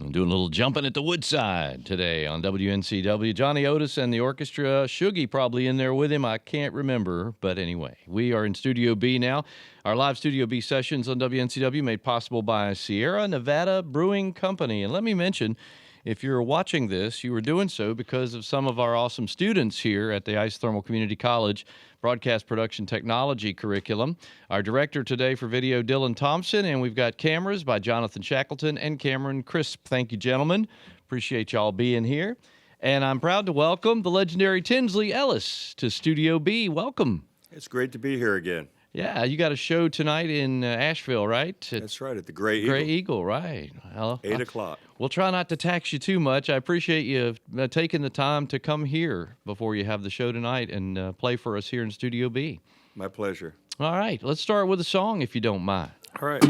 I'm doing a little jumping at the Woodside today on WNCW. Johnny Otis and the orchestra, Shuggy probably in there with him. I can't remember, but anyway, we are in Studio B now. Our live Studio B sessions on WNCW made possible by Sierra Nevada Brewing Company. And let me mention, if you're watching this, you are doing so because of some of our awesome students here at the Isothermal Community College Broadcast Production Technology curriculum. Our director today for video, Dylan Thompson, and we've got cameras by Jonathan Shackleton and Cameron Crisp. Thank you, gentlemen. Appreciate y'all being here. And I'm proud to welcome the legendary Tinsley Ellis to Studio B. Welcome. It's great to be here again. Yeah, you got a show tonight in Asheville, right? That's right, at the Gray Eagle. Gray Eagle, right. Well, 8 o'clock. We'll try not to tax you too much. I appreciate you taking the time to come here before you have the show tonight and play for us here in Studio B. My pleasure. All right, let's start with a song if you don't mind. All right.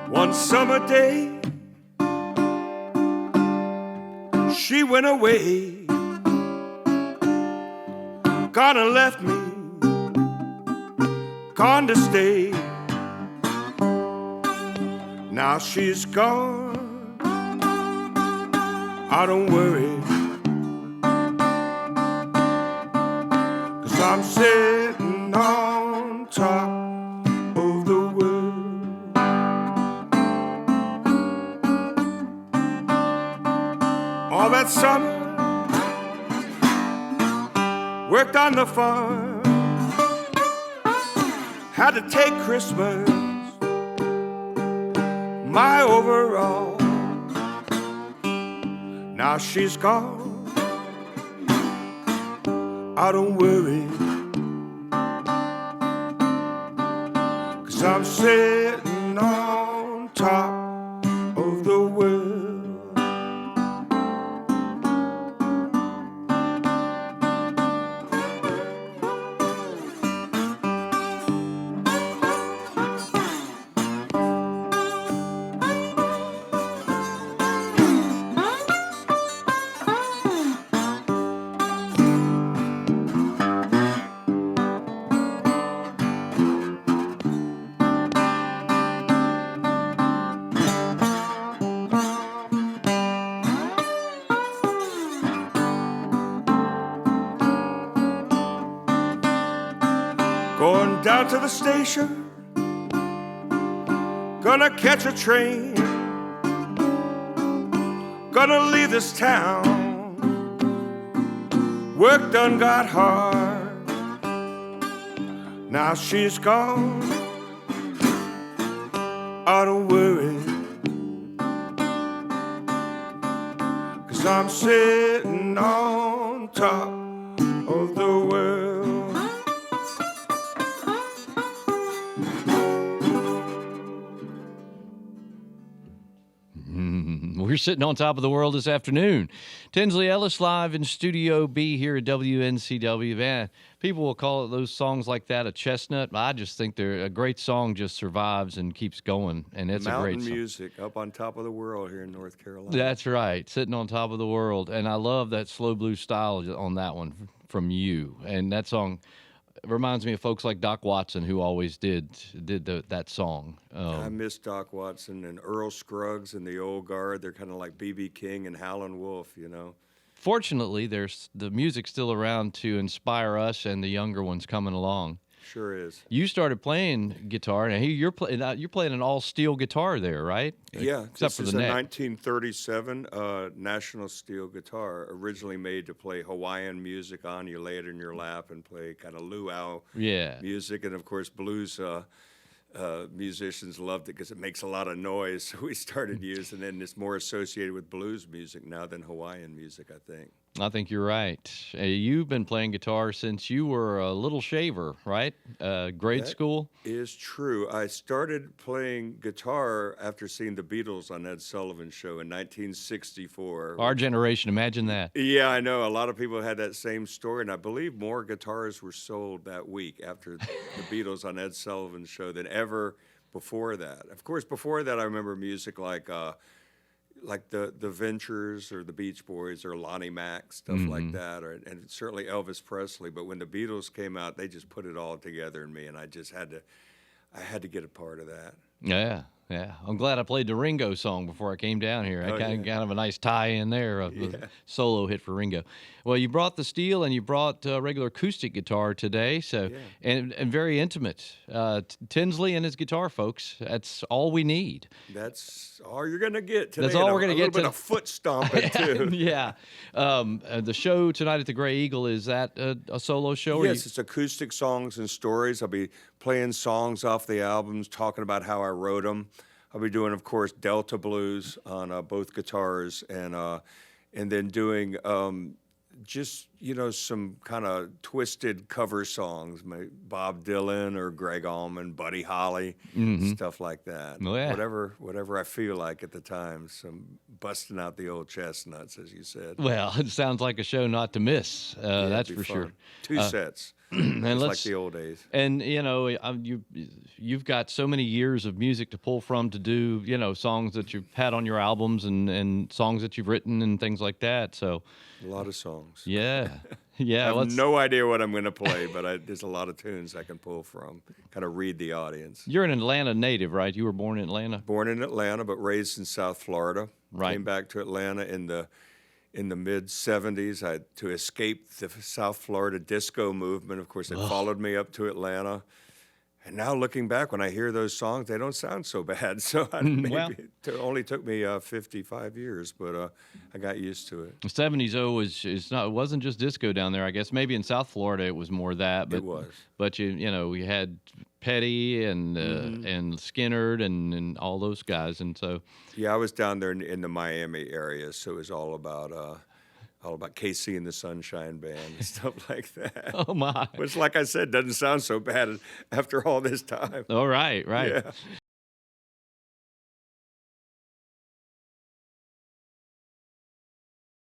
One summer day, she went away, gone and left me, gone to stay. Now she's gone, I don't worry, 'cause I'm sitting on top of the world. All that summer, worked on the farm, had to take Christmas, my overall. Now she's gone, I don't worry, 'cause I'm sitting on top of the world. Going down to the station, gonna catch a train, gonna leave this town. Work done got hard, now she's gone, I don't worry, 'cause I'm sitting on top of the world. We're sitting on top of the world this afternoon. Tinsley Ellis live in Studio B here at WNCW. Man, people will call it those songs like that a chestnut. I just think they're a great song, just survives and keeps going, and it's a great song. Mountain music up on top of the world here in North Carolina. That's right, sitting on top of the world, and I love that slow blues style on that one from you. And that song reminds me of folks like Doc Watson, who always did that song. I miss Doc Watson and Earl Scruggs and the old guard. They're kind of like B.B. King and Howlin' Wolf, you know. Fortunately, there's the music still around to inspire us and the younger ones coming along. Sure is. You started playing guitar, and you're playing an all-steel guitar there, right? Yeah, Except this for is the a neck. 1937 National Steel guitar, originally made to play Hawaiian music on. You lay it in your lap and play kind of luau music, and of course blues musicians loved it because it makes a lot of noise. So we started using it, and it's more associated with blues music now than Hawaiian music, I think. I think you're right. You've been playing guitar since you were a little shaver, right? Grade That school? is true. I started playing guitar after seeing the Beatles on Ed Sullivan's show in 1964. Our generation, imagine that. Yeah, I know. A lot of people had that same story, and I believe more guitars were sold that week after the Beatles on Ed Sullivan's show than ever before that. Of course, before that, I remember music like the Ventures or the Beach Boys or Lonnie Mack, stuff like that, and certainly Elvis Presley. But when the Beatles came out, they just put it all together in me, and I just I had to get a part of that. Yeah, yeah. I'm glad I played the Ringo song before I came down here. I kind of a nice tie in there, a solo hit for Ringo. Well, you brought the steel and you brought regular acoustic guitar today, so and very intimate. Tinsley and his guitar, folks. That's all we need. That's all you're gonna get today. That's all we're gonna get. get. A little bit of foot stomping too. Yeah. The show tonight at the Gray Eagle, is that a solo show? Yes, it's acoustic songs and stories. I'll be playing songs off the albums, talking about how I wrote them. I'll be doing, of course, Delta blues on both guitars, and then doing just some kind of twisted cover songs, Bob Dylan or Greg Allman, Buddy Holly, stuff like that. Oh, yeah. Whatever I feel like at the time. Some busting out the old chestnuts, as you said. Well, it sounds like a show not to miss. That's for sure. 2 sets. And like the old days. And you've got so many years of music to pull from to do songs that you've had on your albums and songs that you've written and things like that. So a lot of songs. Yeah, yeah. I have no idea what I'm going to play, but there's a lot of tunes I can pull from. Kind of read the audience. You're an Atlanta native, right? You were born in Atlanta. Born in Atlanta, but raised in South Florida. Right. Came back to Atlanta in the mid 70s to escape the South Florida disco movement. Of course, it followed me up to Atlanta. And now looking back, when I hear those songs, they don't sound so bad. So it only took me 55 years, but I got used to it. The 70s, it wasn't just disco down there. I guess maybe in South Florida it was more that. But, it was. But we had Petty and Skinnerd and all those guys, and so. Yeah, I was down there in the Miami area, so it was all about KC and the Sunshine Band and stuff like that. Oh, my. Which, like I said, doesn't sound so bad after all this time. Oh, right. Yeah.